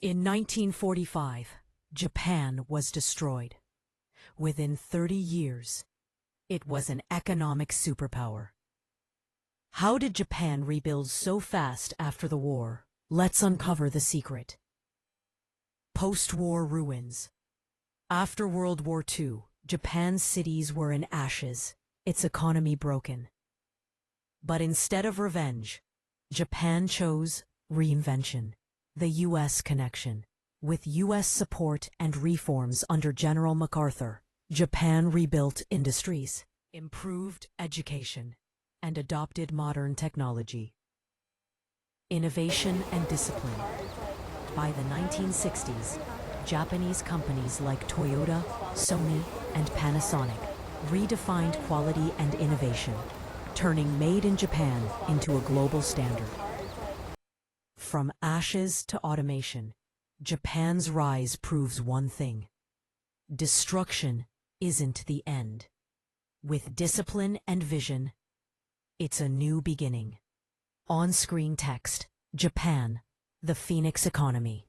In 1945, Japan was destroyed. Within 30 years, it was an economic superpower. How did Japan rebuild so fast after the war? Let's uncover the secret. Post-war ruins. After World War II, Japan's cities were in ashes, its economy broken. But instead of revenge, Japan chose reinvention. The U.S. connection. With U.S. support and reforms under General MacArthur, Japan rebuilt industries, improved education, and adopted modern technology. Innovation and discipline. By the 1960s, Japanese companies like Toyota, Sony, and Panasonic redefined quality and innovation, turning made in Japan into a global standard. From ashes to automation, Japan's rise proves one thing: destruction isn't the end. With discipline and vision, it's a new beginning. On-screen text: Japan, the Phoenix economy.